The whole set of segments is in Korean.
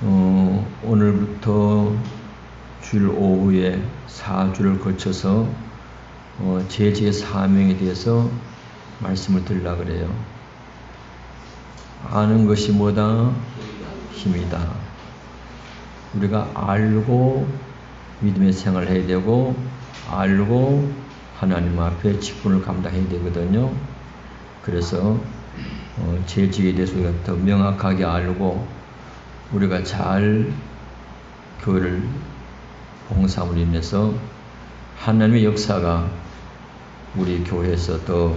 오늘부터 주일 오후에 4주를 거쳐서 제지의 사명에 대해서 말씀을 드리려고 그래요. 아는 것이 뭐다? 힘이다. 우리가 알고 믿음의 생활을 해야 되고, 알고 하나님 앞에 직분을 감당해야 되거든요. 그래서 제지에 대해서 우리가 더 명확하게 알고 우리가 잘 교회를 봉사함으로 인해서 하나님의 역사가 우리 교회에서 더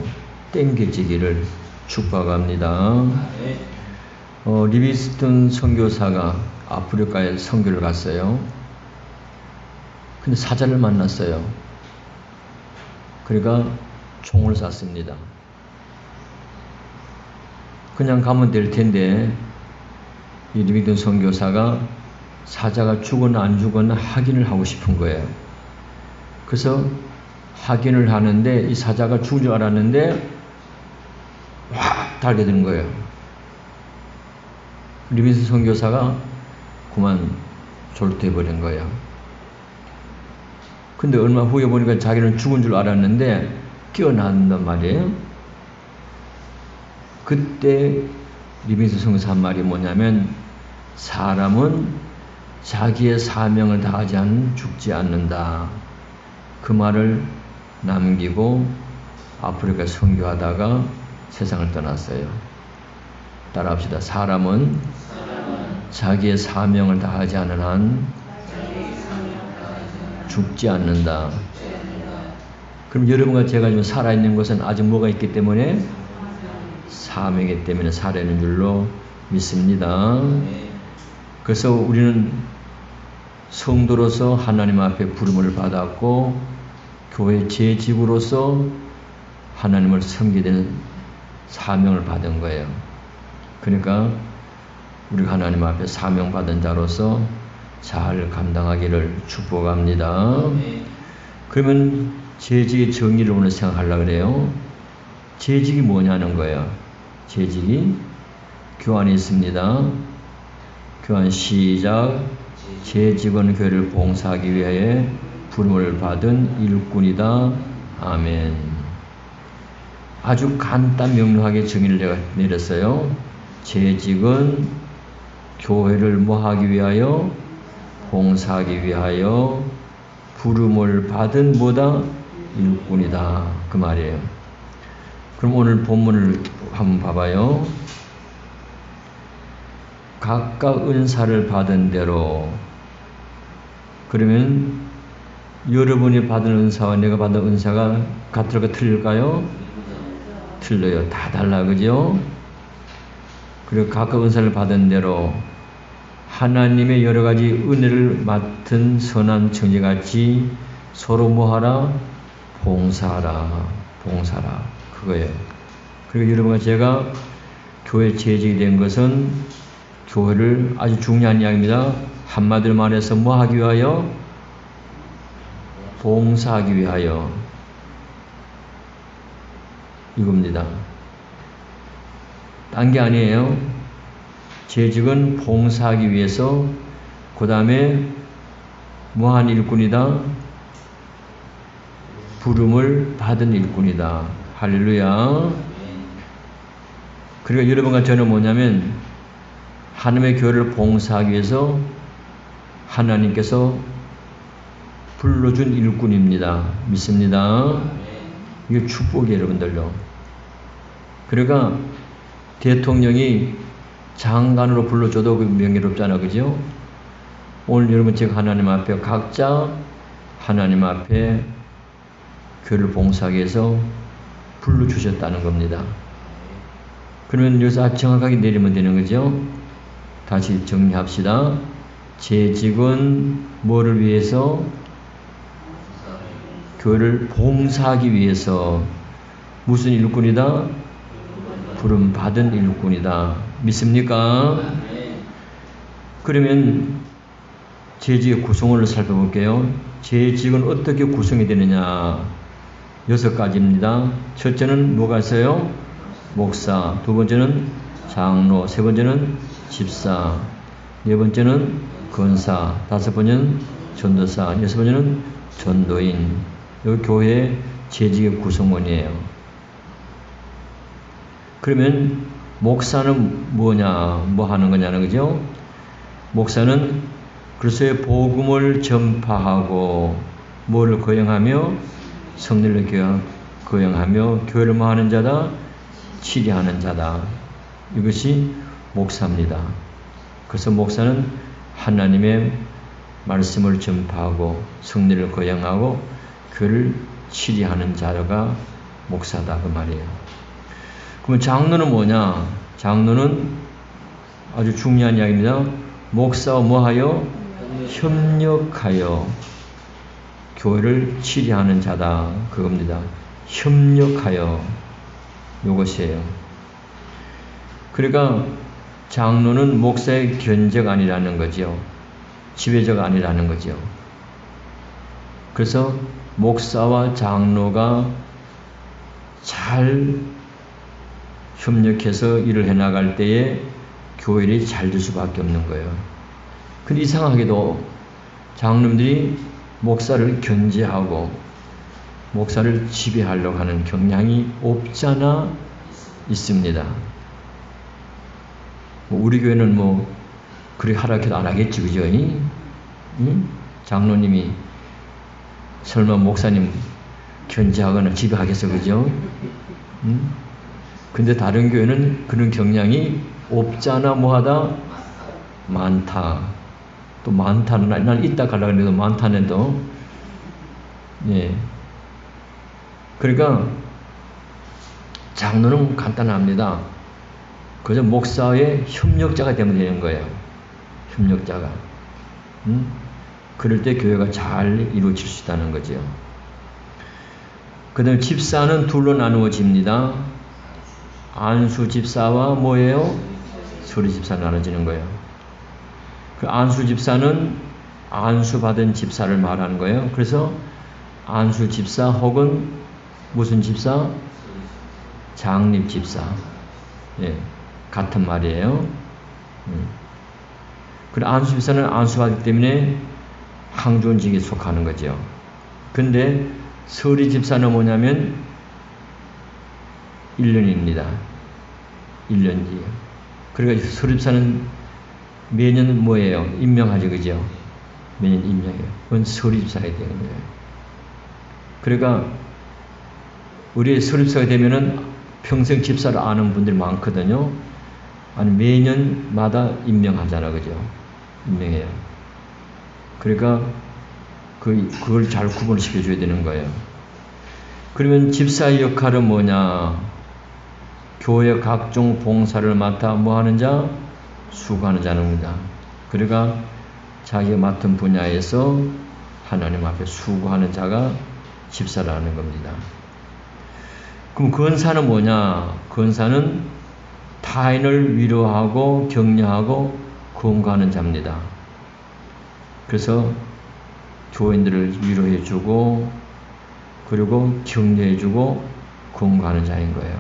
땡겨지기를 축복합니다. 리비스턴 선교사가 아프리카에 선교를 갔어요. 근데 사자를 만났어요. 그러니까 총을 쐈습니다. 그냥 가면 될 텐데 이 리비스턴 선교사가 사자가 죽거나 안 죽거나 확인을 하고 싶은 거예요. 그래서 확인을 하는데 이 사자가 죽은 줄 알았는데 확 달려드는 거예요. 리비스턴 선교사가 그만 졸도해버린 거예요. 근데 얼마 후에 보니까 자기는 죽은 줄 알았는데 깨어난단 말이에요. 그때 리비스턴 선교사 한 말이 뭐냐면, 사람은 자기의 사명을 다하지 않으면 죽지 않는다. 그 말을 남기고 아프리카 선교하다가 세상을 떠났어요. 따라합시다. 사람은 자기의 사명을 다하지 않은 한 죽지 않는다. 그럼 여러분과 제가 지금 살아있는 것은 아직 뭐가 있기 때문에? 사명이기 때문에 살아있는 줄로 믿습니다. 그래서 우리는 성도로서 하나님 앞에 부름을 받았고 교회 제직으로서 하나님을 섬기게 되는 사명을 받은 거예요. 그러니까 우리가 하나님 앞에 사명받은 자로서 잘 감당하기를 축복합니다. 그러면 재직의 정의를 오늘 생각하려고 그래요. 재직이 뭐냐는 거예요. 재직이 교환이 있습니다. 교환 시작. 재직은 교회를 봉사하기 위해 부름을 받은 일꾼이다. 아멘. 아주 간단 명료하게 정의를 제가 내렸어요. 재직은 교회를 뭐하기 위하여? 봉사하기 위하여 부름을 받은 뭐다? 일꾼이다. 그 말이에요. 그럼 오늘 본문을 한번 봐봐요. 각각 은사를 받은 대로. 그러면 여러분이 받은 은사와 내가 받은 은사가 같을까 틀릴까요? 틀려요. 다 달라, 그죠? 그리고 각각 은사를 받은 대로 하나님의 여러 가지 은혜를 맡은 선한 청지같이 서로 뭐하라? 봉사하라. 봉사라. 그거예요. 그리고 여러분과 제가 교회 재직이 된 것은 교회를 아주 중요한 이야기입니다. 한마디로 말해서 뭐 하기 위하여? 봉사하기 위하여. 이겁니다. 딴 게 아니에요. 재직은 봉사하기 위해서, 그 다음에 뭐한 일꾼이다? 부름을 받은 일꾼이다. 할렐루야. 그리고 여러분과 저는 뭐냐면 하나님의 교회를 봉사하기 위해서 하나님께서 불러준 일꾼입니다. 믿습니다. 이게 축복이에요, 여러분들요. 그러니까 대통령이 장관으로 불러줘도 명예롭잖아, 그죠? 오늘 여러분 제가 하나님 앞에 각자 하나님 앞에 교회를 봉사하기 위해서 불러주셨다는 겁니다. 그러면 여기서 정확하게 내리면 되는 거죠? 다시 정리합시다. 재직은 뭐를 위해서? 교회를 봉사하기 위해서. 무슨 일꾼이다? 부름 받은 일꾼이다. 믿습니까? 그러면 재직의 구성을 살펴볼게요. 재직은 어떻게 구성이 되느냐? 6가지입니다. 첫째는 뭐가 있어요? 목사. 두 번째는 장로. 세 번째는 집사. 네 번째는 권사, 다섯 번째는 전도사, 여섯 번째는 전도인. 여기 교회의 재직의 구성원이에요. 그러면 목사는 뭐냐, 뭐 하는 거냐는 거죠. 목사는 그리스도의 복음을 전파하고 뭐를 거행하며 성령을 거행하며 교회를 뭐 하는 자다? 치리하는 자다. 이것이 목사입니다. 그래서 목사는 하나님의 말씀을 전파하고 성령을 거행하고 교회를 치리하는 자가 목사다 그 말이에요. 그러면 장로는 뭐냐? 장로는 아주 중요한 이야기입니다. 목사와 뭐하여? 협력하여 교회를 치리하는 자다 그겁니다. 협력하여 이것이에요. 그러니까 장로는 목사의 견제가 아니라는 거죠. 지배자가 아니라는 거죠. 그래서 목사와 장로가 잘 협력해서 일을 해나갈 때에 교회를 잘 될 수밖에 없는 거예요. 근데 이상하게도 장로님들이 목사를 견제하고 목사를 지배하려고 하는 경향이 없잖아 있습니다. 우리 교회는 뭐 그렇게 하라 해도 안 하겠지, 그죠? 장로님이 설마 목사님 견제하거나 지배하겠어, 그죠? 근데 다른 교회는 그런 경향이 없잖아 뭐하다? 많다. 또 많다는 난 있다 가려고 해도 많다는도 예. 그러니까 장로는 간단합니다. 그저 목사의 협력자가 되면 되는 거예요. 협력자가. 그럴 때 교회가 잘 이루어질 수 있다는 거죠. 그 다음에 집사는 둘로 나누어집니다. 안수 집사와 뭐예요? 서리 집사 나눠지는 거예요. 그 안수 집사는 안수 받은 집사를 말하는 거예요. 그래서 안수 집사 혹은 무슨 집사? 장립 집사. 예, 같은 말이에요. 그 안수 집사는 안수 받기 때문에 항존직에 속하는 거죠. 근데 서리 집사는 뭐냐면 1년입니다. 1년이에요. 그러니까 서리 집사는 매년 뭐예요? 임명하죠, 그죠? 매년 임명해요. 그건 서리 집사가 되는 거예요. 그러니까 우리 서리 집사가 되면은 평생 집사를 아는 분들이 많거든요. 아니 매년마다 임명하잖아, 그죠? 임명해요. 그러니까 그걸 잘 구분시켜 줘야 되는 거예요. 그러면 집사의 역할은 뭐냐? 교회 각종 봉사를 맡아 뭐 하는 자? 수고하는 자입니다. 그러니까 자기가 맡은 분야에서 하나님 앞에 수고하는 자가 집사라는 겁니다. 그럼 권사는 뭐냐? 권사는 타인을 위로하고 격려하고 권고하는 자입니다. 그래서 교인들을 위로해주고 그리고 격려해주고 권고하는 자인 거예요.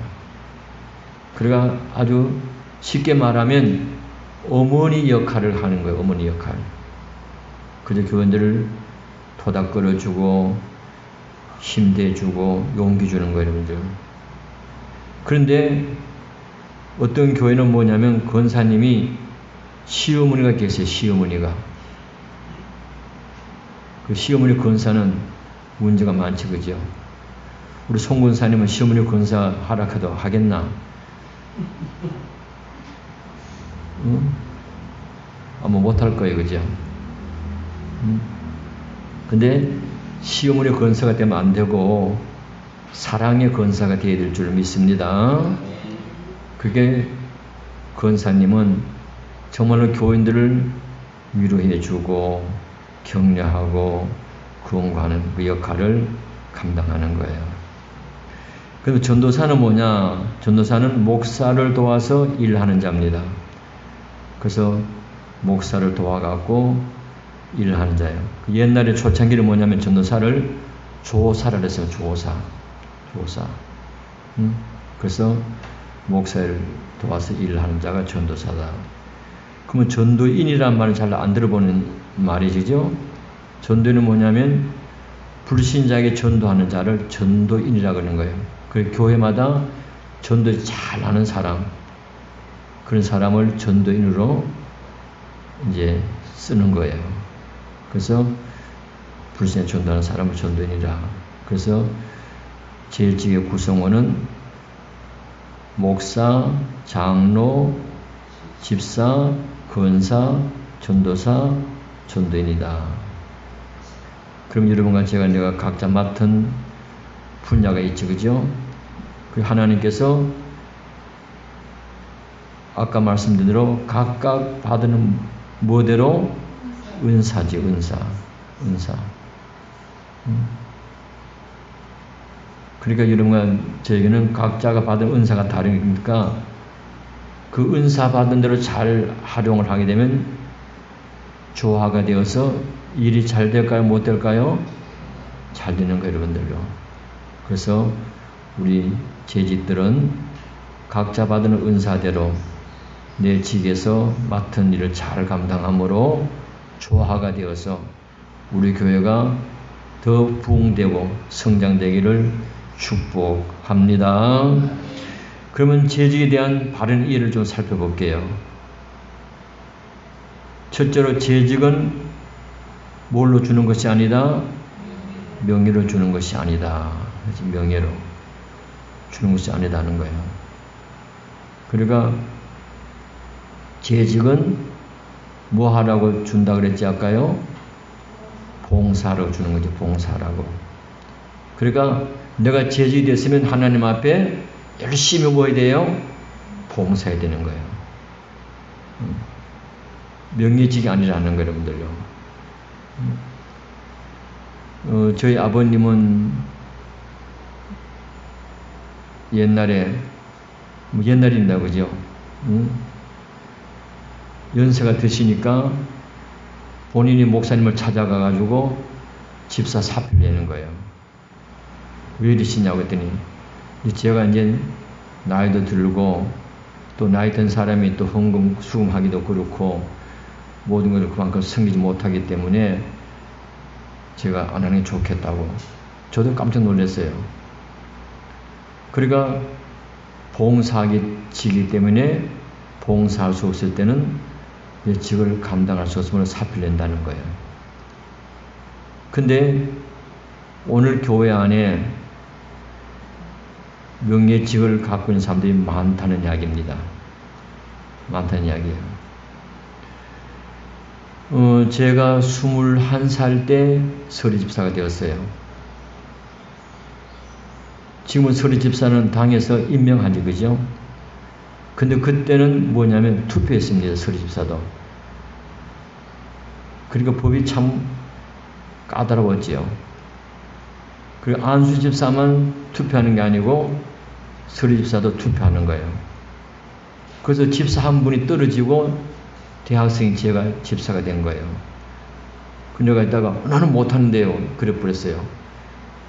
그러니까 아주 쉽게 말하면 어머니 역할을 하는 거예요. 어머니 역할. 그저 교인들을 토닥거려주고 힘대주고 용기 주는 거예요, 여러분들. 그런데 어떤 교회는 뭐냐면 권사님이 시어머니가 계세요. 시어머니가. 그 시어머니 권사는 문제가 많지, 그죠? 우리 송 권사님은 시어머니 권사 하락해도 하겠나? 응? 아마 못할 거예요, 그죠? 근데 시어머니 권사가 되면 안 되고 사랑의 권사가 되어야 될 줄 믿습니다. 그게 권사님은 정말로 교인들을 위로해주고 격려하고 구원하는 그 역할을 감당하는 거예요. 그래서 전도사는 뭐냐? 전도사는 목사를 도와서 일하는 자입니다. 그래서 목사를 도와갖고 일하는 자예요. 옛날에 초창기는 뭐냐면 전도사를 조사를 했어요. 조사. 그래서 목사를 도와서 일하는 자가 전도사다. 그러면 전도인이란 말은 잘 안 들어보는 말이죠. 전도인은 뭐냐면 불신자에게 전도하는 자를 전도인이라고 하는 거예요. 그 교회마다 전도 잘하는 사람, 그런 사람을 전도인으로 이제 쓰는 거예요. 그래서 불신자 전도하는 사람을 전도인이라. 그래서 제1직의 구성원은 목사, 장로, 집사, 권사, 전도사, 전도인이다. 그럼 여러분과 내가 각자 맡은 분야가 있죠, 그죠? 그 하나님께서 아까 말씀드린 대로 각각 받는 뭐대로 은사지, 은사. 그러니까 여러분과 저에게는 각자가 받은 은사가 다르니까 그 은사 받은 대로 잘 활용을 하게 되면 조화가 되어서 일이 잘 될까요? 못 될까요? 잘 되는 거예요, 여러분들요. 그래서 우리 재직들은 각자 받은 은사대로 내 직에서 맡은 일을 잘 감당함으로 조화가 되어서 우리 교회가 더 부흥되고 성장되기를 축복합니다. 그러면 재직에 대한 바른 이해를 좀 살펴볼게요. 첫째로 재직은 뭘로 주는 것이 아니다? 명예로 주는 것이 아니다. 명예로 주는 것이 아니다는 거예요. 그러니까 재직은 뭐 하라고 준다 그랬지 아까요? 봉사로 주는 거죠. 봉사라고. 그러니까 내가 재직이 됐으면 하나님 앞에 열심히 뭐 해야 돼요? 봉사해야 되는 거예요. 명예직이 아니라는 거예요, 여러분들요. 저희 아버님은 옛날입니다, 그죠? 연세가 드시니까 본인이 목사님을 찾아가가지고 집사 사표를 내는 거예요. 왜 이러시냐고 했더니, 제가 이제 나이도 들고 또 나이 든 사람이 또 헌금 수금하기도 그렇고 모든 것을 그만큼 섬기지 못하기 때문에 제가 안 하는 게 좋겠다고. 저도 깜짝 놀랐어요. 그러니까 봉사직이기 때문에 봉사할 수 없을 때는 직을 감당할 수 없으면 사표를 낸다는 거예요. 근데 오늘 교회 안에 명예직을 갖고 있는 사람들이 많다는 이야기입니다. 많다는 이야기예요. 제가 21살 때 서리집사가 되었어요. 지금은 서리집사는 당에서 임명하지, 그죠? 근데 그때는 뭐냐면 투표했습니다. 서리집사도. 그러니까 법이 참 까다로웠지요. 그리고 안수집사만 투표하는 게 아니고 서리집사도 투표하는 거예요. 그래서 집사 한 분이 떨어지고 대학생이 제가 집사가 된 거예요. 그녀가 있다가 나는 못하는데요. 그래 버렸어요.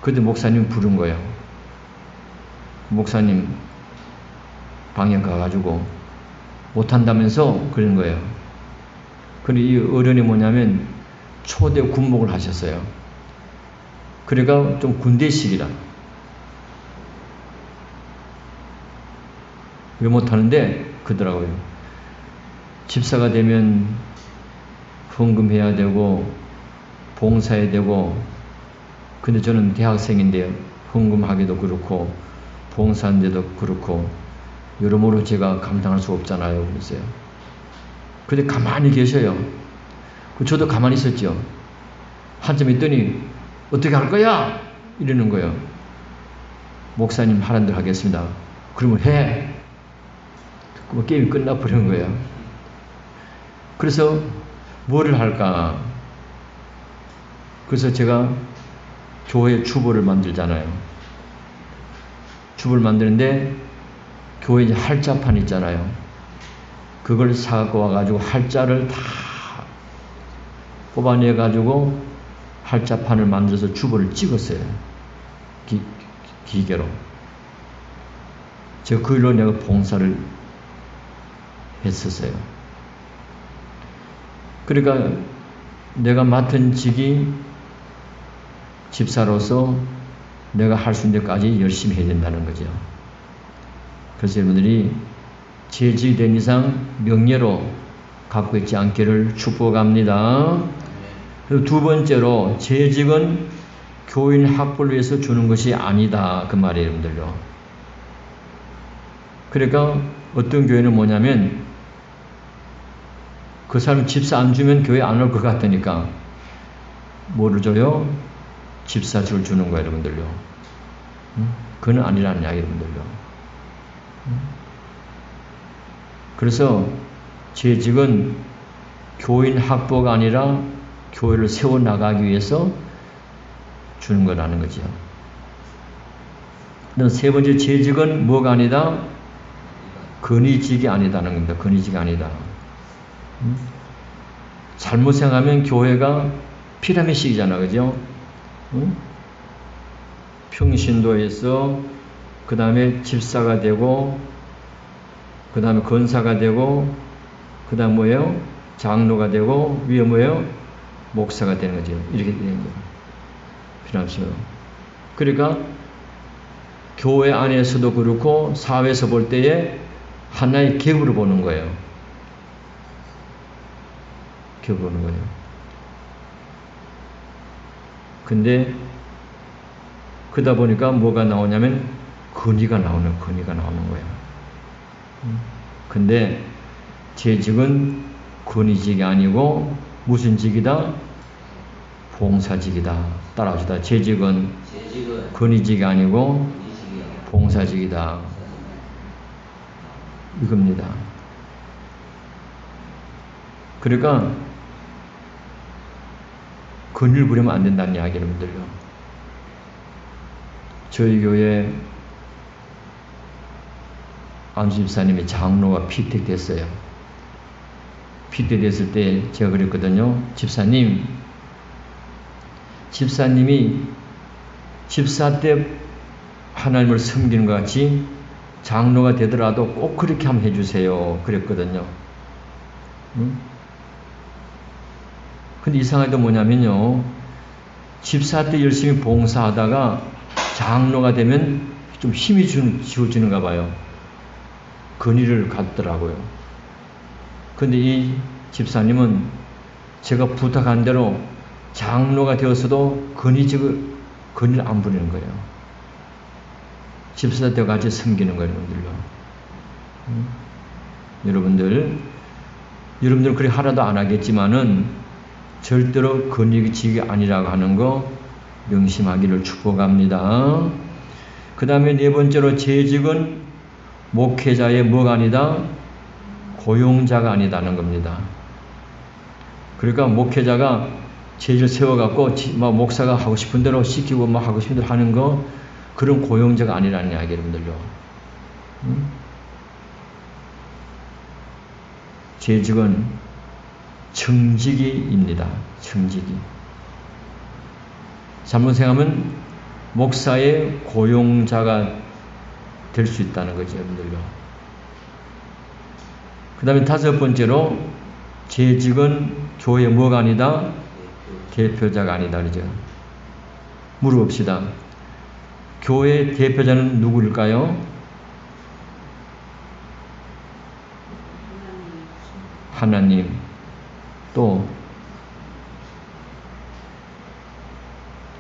그때 목사님 부른 거예요. 목사님 방에 가가지고 못한다면서 그런 거예요. 근데 이 어른이 뭐냐면 초대 군목을 하셨어요. 그러니까 좀 군대식이라. 왜 못하는데? 그러더라고요. 집사가 되면 헌금해야 되고 봉사해야 되고, 근데 저는 대학생인데 헌금하기도 그렇고 봉사하는데도 그렇고 여러모로 제가 감당할 수 없잖아요. 그랬어요. 근데 가만히 계셔요. 저도 가만히 있었죠. 한참 있더니 어떻게 할 거야? 이러는 거예요. 목사님 하라는 대로 하겠습니다. 그러면 해. 뭐 게임이 끝나버리는 거예요. 그래서 뭐를 할까? 그래서 제가 교회 주보를 만들잖아요. 주보를 만드는데 교회 이제 할자판 있잖아요. 그걸 사갖고 와가지고 할자를 다 뽑아내가지고 할자판을 만들어서 주보를 찍었어요. 기계로. 제가 그 일로 내가 봉사를 했었어요. 그러니까 내가 맡은 직이 집사로서 내가 할 수 있는 데까지 열심히 해야 된다는 거죠. 그래서 여러분들이 재직이 된 이상 명예로 갖고 있지 않기를 축복합니다. 그리고 두 번째로 재직은 교인 확보를 위해서 주는 것이 아니다. 그 말이에요, 여러분들요. 그러니까 어떤 교회는 뭐냐면 그 사람 집사 안 주면 교회 안 올 것 같으니까 뭐를 줘요? 집사직을 주는 거예요, 여러분들요. 그건 아니라는 이야기, 여러분들요. 그래서 재직은 교인 확보가 아니라 교회를 세워나가기 위해서 주는 거라는 거죠. 세 번째 재직은 뭐가 아니다? 건의직이 아니다는 겁니다. 건의직이 아니다. 잘못 생각하면 교회가 피라미드식이잖아, 그죠? 평신도에서 그 다음에 집사가 되고 그 다음에 권사가 되고 그 다음 뭐예요? 장로가 되고 위에 뭐예요? 목사가 되는 거죠. 이렇게 되는 거예요. 피라미드. 그러니까 교회 안에서도 그렇고 사회에서 볼 때에 하나의 격으로 보는 거예요. 격으로 보는 거예요. 근데 그러다 보니까 뭐가 나오냐면 건의가 나오는 거예요. 근데 재직은 건의직이 아니고 무슨 직이다? 봉사직이다. 따라합시다. 재직은 건의직이 아니고 봉사직이다. 이겁니다. 그러니까 건의를 부리면 안 된다는 이야기를 여러분들요. 저희 교회 안수 집사님이 장로가 피택됐어요. 피택됐을 때 제가 그랬거든요. 집사님이 집사 때 하나님을 섬기는 것 같이 장로가 되더라도 꼭 그렇게 한번 해주세요. 그랬거든요. 근데 이상하게 뭐냐면요. 집사 때 열심히 봉사하다가 장로가 되면 좀 힘이 지워지는가 봐요. 건의를 갖더라고요. 근데 이 집사님은 제가 부탁한 대로 장로가 되었어도 건의를 안 부리는 거예요. 집사 때 같이 섬기는 거예요, 여러분들요. 여러분들은 그렇게 하나도 안 하겠지만은 절대로 건의직이 아니라고 하는 거 명심하기를 축복합니다. 그 다음에 네 번째로 재직은 목회자의 뭐가 아니다? 고용자가 아니다는 겁니다. 그러니까 목회자가 재직을 세워갖고 목사가 하고 싶은 대로 시키고 하고 싶은 대로 하는 거 그런 고용자가 아니라는 이야기 여러분들요. 재직은 청직이입니다. 청직이. 잘못 생각하면 목사의 고용자가 될 수 있다는 거죠, 여러분들요. 그 다음에 다섯 번째로 재직은 교회의 뭐가 아니다? 대표자가 아니다. 그러죠. 물어봅시다. 교회의 대표자는 누구일까요? 하나님. 또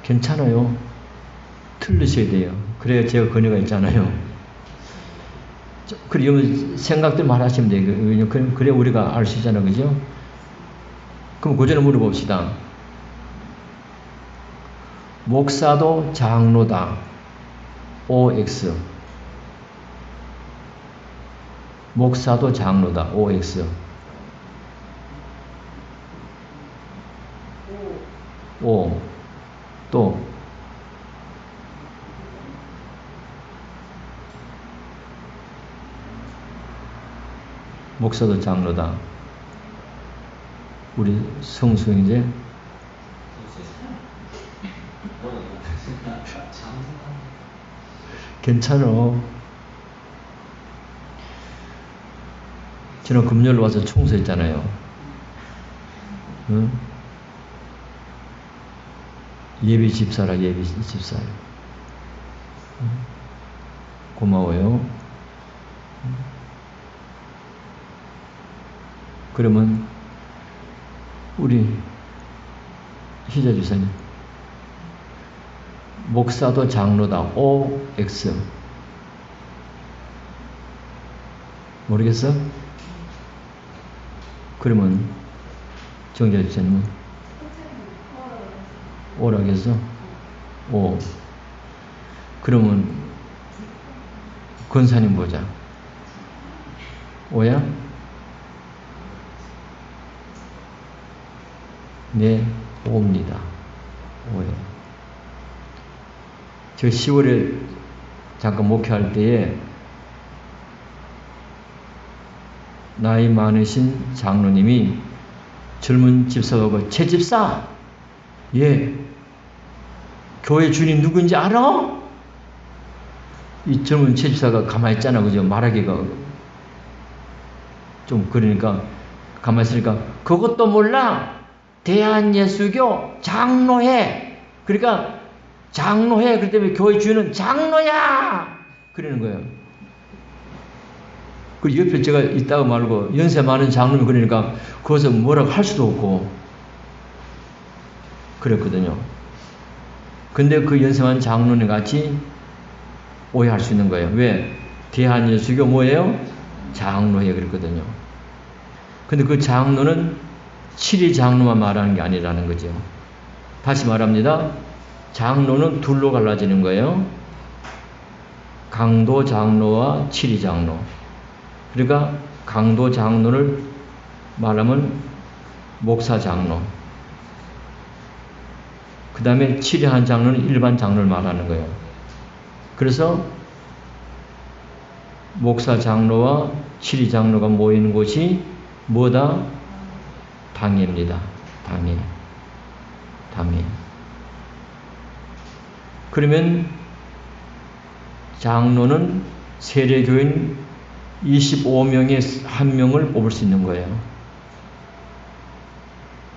괜찮아요. 틀리셔야 돼요. 그래야 제가 권위가 있잖아요. 그러면 생각들 말하시면 돼요. 그래 우리가 알 수 있잖아요. 그죠? 그럼 그 전에 물어봅시다. 목사도 장로다. OX. 목사도 장로다. OX. O. 또 목사도 장로다. 우리 성수 형제 괜찮아. 저는 금요일 와서 청소했잖아요. 응? 예비 집사라, 예비 집사요. 응? 고마워요. 응? 그러면 우리 희자 주사님, 목사도 장로다. OX. 모르겠어? 그러면 정자 주사님은 O라겠어? O. 그러면 권사님 보자. O야? 네, O입니다. O예요. 저 10월에 잠깐 목회할 때에 나이 많으신 장로님이 젊은 집사하고 최 집사, 예, 교회 주님 누구인지 알아? 이 젊은 최 집사가 가만히 있잖아, 그죠? 말하기가 좀 그러니까 가만히 있으니까 그것도 몰라. 대한예수교 장로회. 그러니까 장로회. 그렇기 때문에 교회 주인은 장로야. 그러는 거예요. 그 옆에 제가 있다고 말고 연세 많은 장로님 그러니까 거기서 뭐라고 할 수도 없고 그랬거든요. 근데 그 연세 많은 장로님 같이 오해할 수 있는 거예요. 왜? 대한예수교 뭐예요? 장로회 그랬거든요. 근데 그 장로는 7위 장로만 말하는 게 아니라는 거죠. 다시 말합니다. 장로는 둘로 갈라지는 거예요. 강도 장로와 7위 장로. 그러니까 강도 장로를 말하면 목사 장로. 그 다음에 7위 한 장로는 일반 장로를 말하는 거예요. 그래서 목사 장로와 7위 장로가 모이는 곳이 뭐다? 당회입니다. 당회. 그러면 장로는 세례교인 25명의 1명을 뽑을 수 있는 거예요.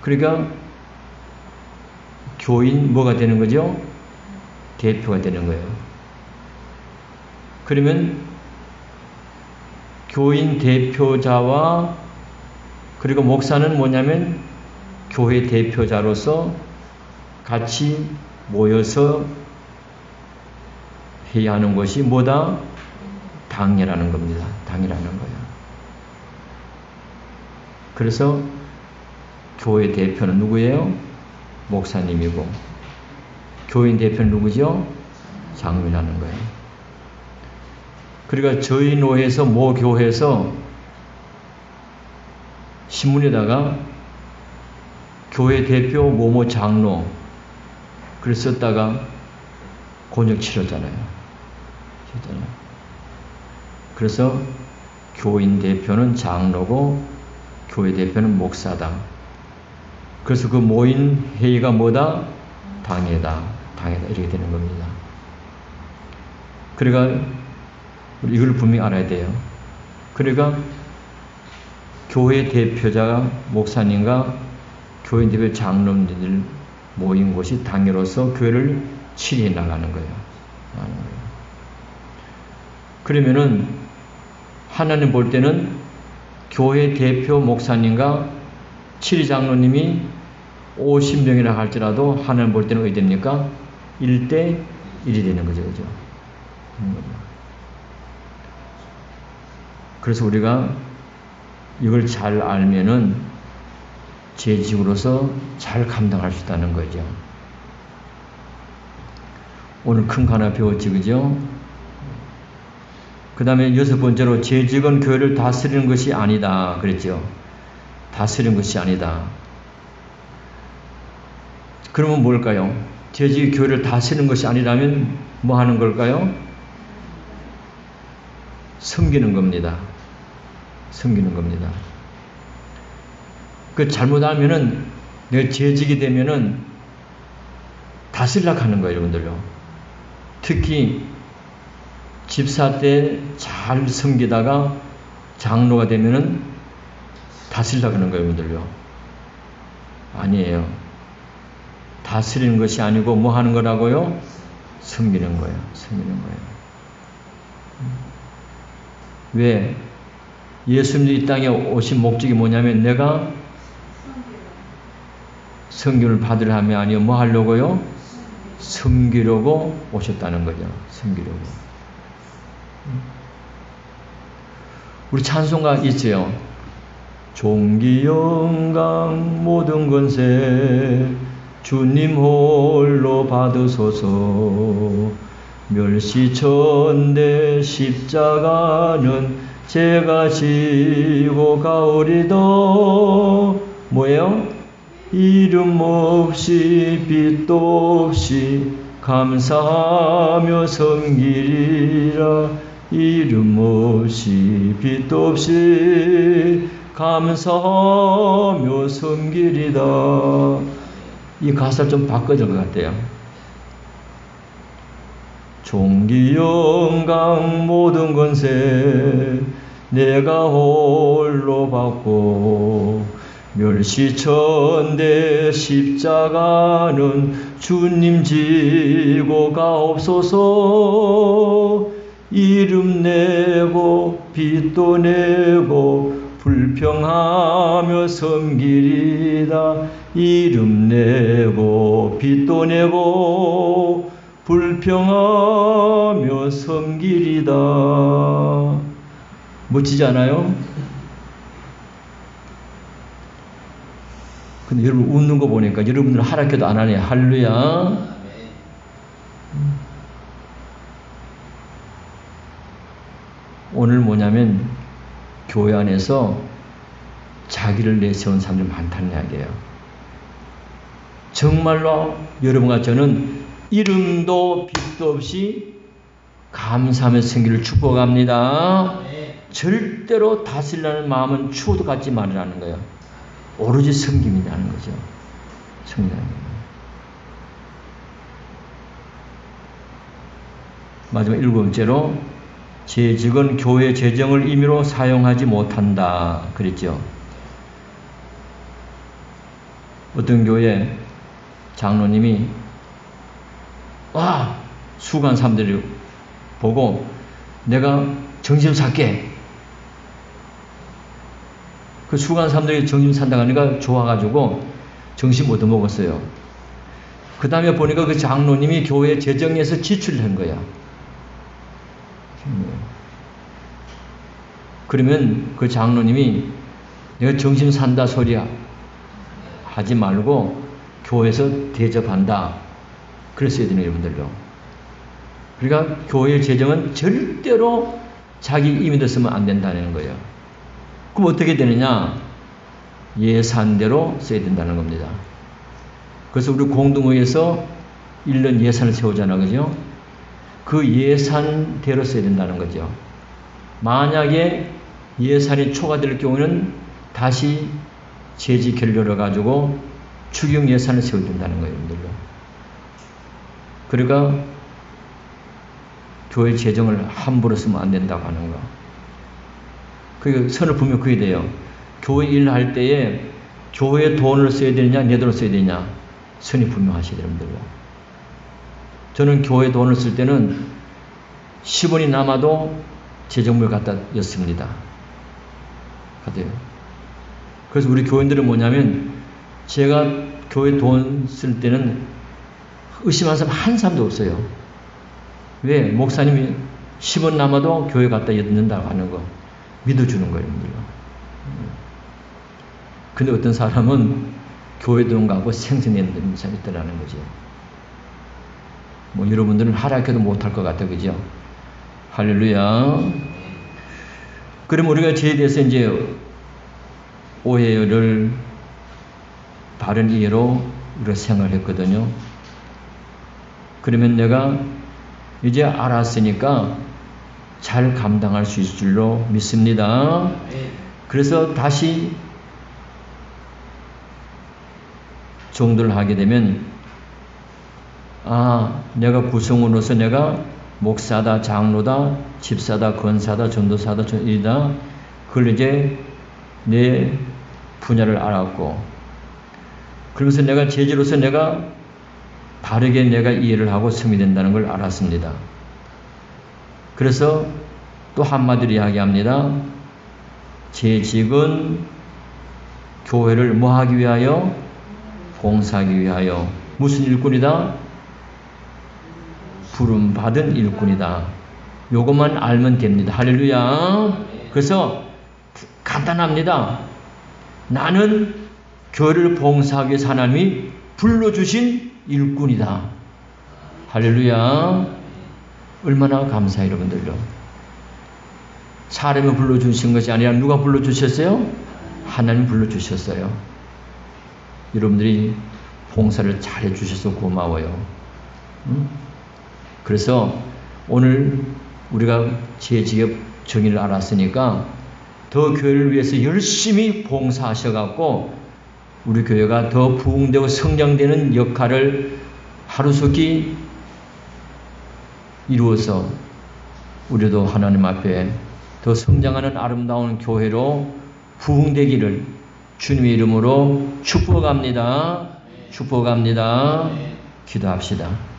그러니까 교인 뭐가 되는 거죠? 대표가 되는 거예요. 그러면 교인 대표자와 그리고 목사는 뭐냐면 교회 대표자로서 같이 모여서 해야 하는 것이 뭐다? 당회라는 겁니다. 당회라는 거예요. 그래서 교회 대표는 누구예요? 목사님이고 교인 대표는 누구죠? 장로라는 거예요. 그러니까 저희 노회에서 모 교회에서 신문에다가 교회 대표 모모 장로 그걸 썼다가 곤욕 치렀잖아요. 그래서 교인 대표는 장로고 교회 대표는 목사다. 그래서 그 모인 회의가 뭐다? 당회다. 이렇게 되는 겁니다. 그러니까 이걸 분명히 알아야 돼요. 그러니까 교회 대표자가 목사님과 교회 대표 장로님들 모인 곳이 당회로서 교회를 치리해 나가는 거예요. 그러면은 하나님 볼 때는 교회 대표 목사님과 치리 장로님이 50명이나 할지라도 하나님 볼 때는 어디 됩니까? 1대 1이 되는 거죠. 그죠? 그래서 우리가 이걸 잘 알면은 재직으로서 잘 감당할 수 있다는 거죠. 오늘 큰 거 하나 배웠지, 그죠? 그 다음에 6번째로 재직은 교회를 다스리는 것이 아니다. 그랬죠? 다스리는 것이 아니다. 그러면 뭘까요? 재직이 교회를 다스리는 것이 아니라면 뭐 하는 걸까요? 섬기는 겁니다. 섬기는 겁니다. 그 잘못하면은 내가 재직이 되면은 다스리려고 하는 거예요, 여러분들요. 특히 집사 때 잘 섬기다가 장로가 되면은 다스리려고 하는 거예요, 여러분들요. 아니에요. 다스리는 것이 아니고 뭐 하는 거라고요? 섬기는 거예요. 섬기는 거예요. 왜? 예수님이 이 땅에 오신 목적이 뭐냐면 내가 성경을 받으려 하면 아니요. 뭐 하려고요? 섬기려고 오셨다는 거죠. 섬기려고. 우리 찬송가 있어요. 존귀 영광 모든 권세 주님 홀로 받으소서. 멸시천대 십자가는 제가 지고 가오리다. 뭐예요? 이름 없이 빛도 없이 감사하며 섬기리라. 이름 없이 빛도 없이 감사하며 섬기리다. 이 가사를 좀 바꿔야 될 것 같아요. 존귀 영광 모든 권세 내가 홀로 받고 멸시천대 십자가는 주님 지고 가옵소서. 이름 내고 빛도 내고 불평하며 섬기리다. 이름 내고 빛도 내고 불평하며 섬기리다. 멋지지 않아요? 근데 여러분 웃는 거 보니까 여러분들 하락해도 안 하네. 할렐루야. 오늘 뭐냐면 교회 안에서 자기를 내세운 사람들이 많다는 이야기예요. 정말로 여러분과 저는 이름도 빛도 없이 감사하며 섬기를 축복합니다. 절대로 다스리려는 마음은 추호도 갖지 말으라는 거예요. 오로지 섬김이라는 거죠. 섬기라는 거예요. 마지막 7번째로 재직은 교회 재정을 임의로 사용하지 못한다 그랬죠. 어떤 교회 장로님이 수고한 사람들이 보고 내가 정신 살게. 그 수고한 사람들이 정신 산다고 하니까 좋아가지고 정신 못 얻어먹었어요. 그 다음에 보니까 그 장로님이 교회 재정에서 지출을 한 거야. 그러면 그 장로님이 내가 정신 산다 소리 하지 말고 교회에서 대접한다. 그랬어야 되는 여러분들도. 그러니까 교회 재정은 절대로 자기 임의대로 쓰면 안 된다는 거예요. 그럼 어떻게 되느냐? 예산대로 써야 된다는 겁니다. 그래서 우리 공동회에서 1년 예산을 세우잖아, 그죠? 그 예산대로 써야 된다는 거죠. 만약에 예산이 초과될 경우는 다시 재직 결렬을 가지고 추경 예산을 세워야 된다는 거예요, 여러분들요. 그러니까 교회 재정을 함부로 쓰면 안 된다고 하는 거. 그 선을 보면 그게 돼요. 교회 일을 할 때에 교회 돈을 써야 되느냐, 내 돈을 써야 되느냐, 선이 분명하시죠, 여러분들요. 저는 교회 돈을 쓸 때는 10원이 남아도 재정부에 갖다 였습니다. 같아요. 그래서 우리 교인들은 뭐냐면 제가 교회 돈 쓸 때는 의심하는 사람 한 사람도 없어요. 왜? 목사님이 10원 남아도 교회 갖다 였는다고 하는 거 믿어주는 거예요. 근데 어떤 사람은 교회 돈 가고 생생내는 사람이 있더라는 거죠. 뭐 여러분들은 하락해도 못할 것 같아요. 그죠? 할렐루야. 그럼 우리가 죄에 대해서 이제 오해를 바른 이해로 우리가 생각했거든요. 그러면 내가 이제 알았으니까 잘 감당할 수 있을 줄로 믿습니다. 그래서 다시 정도를 하게 되면 내가 구성으로서 내가 목사다, 장로다, 집사다, 권사다, 전도사다, 전이다. 그걸 이제 내 분야를 알았고 그러면서 내가 제자로서 내가 바르게 내가 이해를 하고 섬이 된다는 걸 알았습니다. 그래서 또 한마디로 이야기합니다. 재직은 교회를 뭐 하기 위하여? 봉사하기 위하여. 무슨 일꾼이다? 부름받은 일꾼이다. 요것만 알면 됩니다. 할렐루야. 그래서 간단합니다. 나는 교회를 봉사하기 위해서 하나님이 불러주신 일꾼이다. 할렐루야. 얼마나 감사해요, 여러분들요. 사람이 불러주신 것이 아니라 누가 불러주셨어요? 하나님 불러주셨어요. 여러분들이 봉사를 잘해주셔서 고마워요. 그래서 오늘 우리가 재직의 정의를 알았으니까 더 교회를 위해서 열심히 봉사하셔갖고 우리 교회가 더 부흥되고 성장되는 역할을 하루속히 이루어서 우리도 하나님 앞에 더 성장하는 아름다운 교회로 부흥되기를 주님의 이름으로 축복합니다. 축복합니다. 기도합시다.